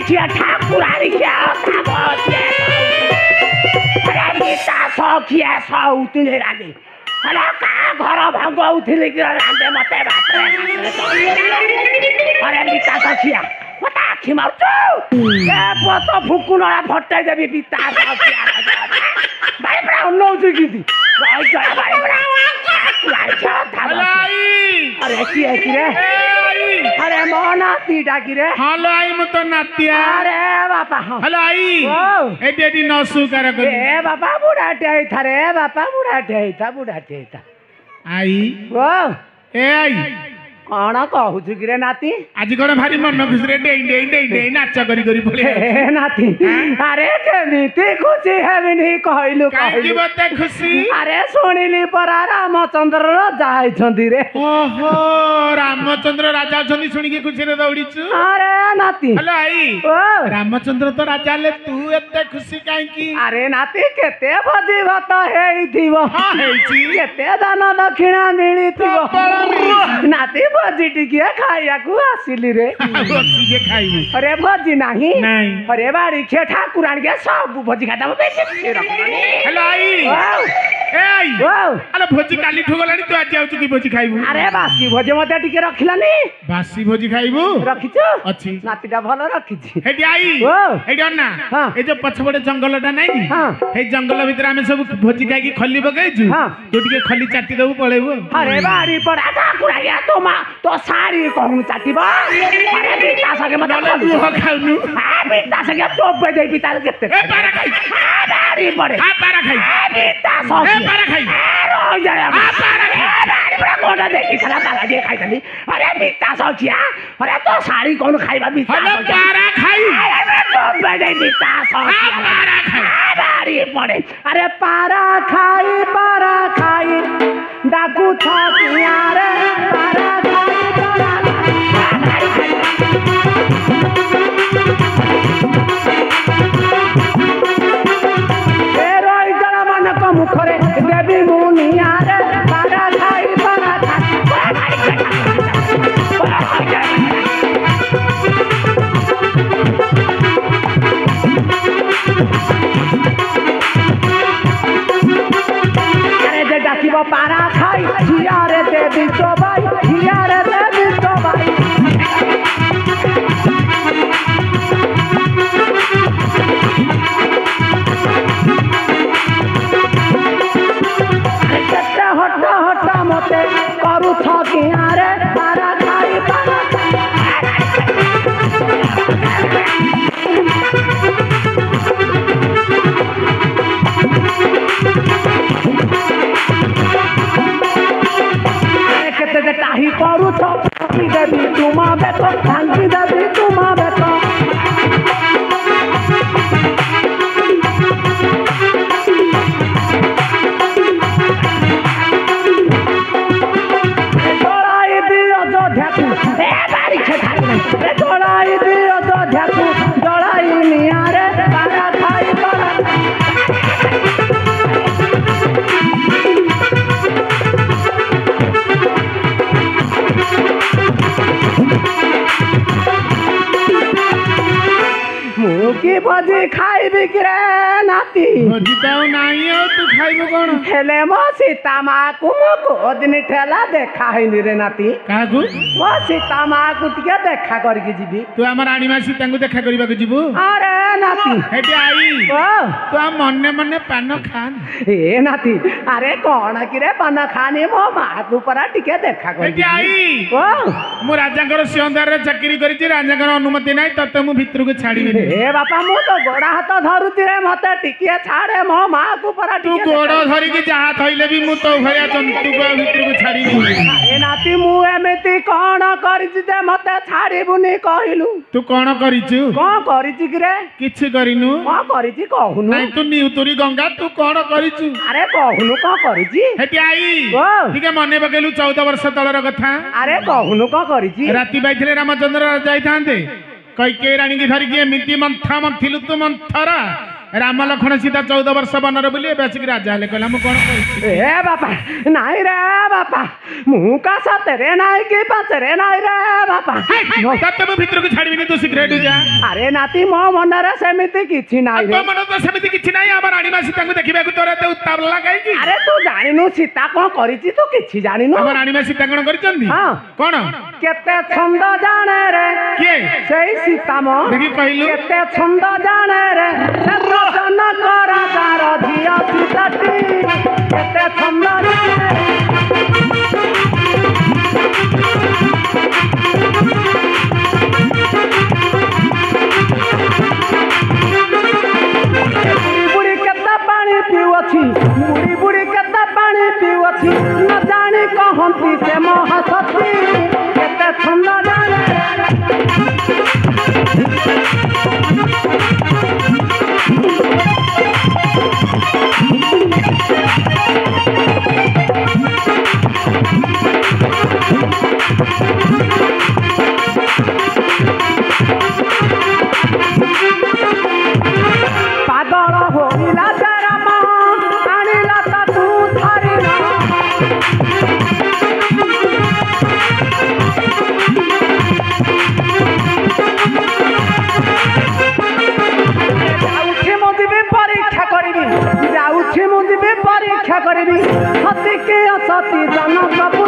बारिखिया ठाकुरानी क्या सखिया सौतिले राधे अरे का घर भगौथिले कि राधे मते भात अरे बिता सखिया मता आखि मार्छु ए पत फुकुनला फटाइ देबी बिता सखिया भाइ बडा नौछु किति भाइ गया भाइ बडा अरे की है कि रे अरे मो नाती डाकी रे हेलो आई म तो नातिया अरे बापा हेलो आई एडी नसु कर ए बापा बुढ़ा टे थारे बापा बुढ़ा टे था आई ओ ए आई कौन कहू कि रे नाती आज कौन भारी मन खुशी रे डेई डेई डेई डेई नाच करी करी बोले ए नाती अरे केमिति खुशी हेबिनी कहलु काई बते खुशी अरे सुनिली परा रामचंद्र जाय छंदी रे ओहो रामचंद्र राजा छंदी सुनी के खुशी रे दौड़ीछु अरे नाती हेलो आई ओ रामचंद्र तो राजा ले तू एते खुशी काई की अरे नाती केते भजी भात हेई थिबो हां हेची केते दान दक्षिणा मिली थिबो नाती भजी टिकिया खाइया को आसिली रे भजी के खाइबी अरे भजी नाही नहीं अरे बाड़ी खे ठाकुरान के सब भजी खाता बेसी रखनी हेलो आई ए आई अरे भजी काली ठगलानी तू आज आउ की भजी खाइबू अरे बासी भजी मते टिके रखिलानी बासी भजी खाइबू रखिछु अछि नातीटा भलो रखिछि हेडी आई हेडी अन्ना ए जो पछबडे जंगलटा नाही की हे जंगल भीतर हमें सब भजी खाइ की खल्ली बगैछु तू टिके खल्ली चाटी देबू पळेबू अरे बाड़ी पड़ा ठाकुरा या तो मा तो सारी कहूं चाटीबा अरे पिता सके मत तू खाउनु हां पिता सके चोप दे पिता केते ए पारा खाइ बाड़ी पड़े हां पारा खाइ पिता सके ए पारा खाइ रो जाया हां पारा खाइ बाड़ी पड़ा कोडा देखि खला पारा दे खाइ तली अरे पिता सकिया अरे तो सारी कौन खाइबा पिता हेलो पारा खाइ अरे चोप दे पिता सके पारा खाइ बाड़ी पड़े अरे पारा खाई डाकू छकिया रे पारा मुखरे देवी मुनिया रे पारा खाई अरे जे डाकिबो पारा खाई हिया रे देवी सोबाई हिया रे देवी सोबाई हटा मते करू छकिया रे पारा खाई केते टाही करू छकी देवी तुमा बेतो भांगी देवी तुमा बेतो की भजी खाइबी कि रे नाती भजी तो नाही हो तू खाइबो कोन हेले मो सीता मां को मो दिन ठेला देखा हैनी रे नाती कागु मो सीता मां को टिके देखा कर के जीबी तू हमर रानी मां सीता को देखा करबा के जीबू अरे नाती हेटी आई तू मन्ने मन्ने पान खान ए नाती अरे कोन कि रे पान खानी मो मां को परा टिके देखा कर हेटी आई मु राजा कर सिंहदार रे चाकरी करी छी राजा कर अनुमति नाही तते मु भीतर को छाडी ए बापा मु तो गोड़ा हाथ धरुती रे मते टिके छाड़े मो मां को परा तू गोड़ धरी के जहा थइले भी मु तो भया जंतु को भीतर को छाडी ए नाती मु एमेती कोन करि छी जे मते छाड़ीबुनी कहिलु तू कोन करि छु कोन करि छी कि रे किछि करिनु कोन करि छी कहूनु नाही तू निउतरी गंगा तू कोन करि छु अरे कहूनु कोन करि छी हेटी आई ठीक मने बकेलु 14 वर्ष तळर कथा अरे कहूनु कोन करि छी राती बैठले रामचंद्र जाई थांते कैके रानी की धरिकी एमिति मंथा मंथिलु तू मंथरा राम लक्ष्मण सीता 14 वर्ष बनर बोली बेसिक राजा हेले कहला मु कोन कहछि ए बापा नाई रे बापा मु का सतरे नाई के पचरे नाई रे बापा तते मु भितर को छाड़बिनी तू शीघ्र हेडु जा अरे नाती मो मन रे समिति किछि नाई रे तो मन तो समिति किछि नाई हमर रानी सीता को देखिबा को तोरे ते उत्ताप लगाई की अरे तू जानिनु सीता कोन करिछि तू किछि जानिनु हमर रानी सीता कोन करिचंदी हां कोन केते छंद जाने रे के सेई सीता मो देखि कहलु केते छंद जाने रे रचन करा तार धिया सीताटी केते छंद जाने बुढ़ी केते पानी पिउछि बुढ़ी बुढ़ी केते पानी पिउछि न जानी कहंती से महासती केते छंद जाने पागल होइला जरम आनिला त तू धरिला जाउछि मु दिबे परीक्षा करबी जाउछि मु दिबे परीक्षा करबी सती के असती जनक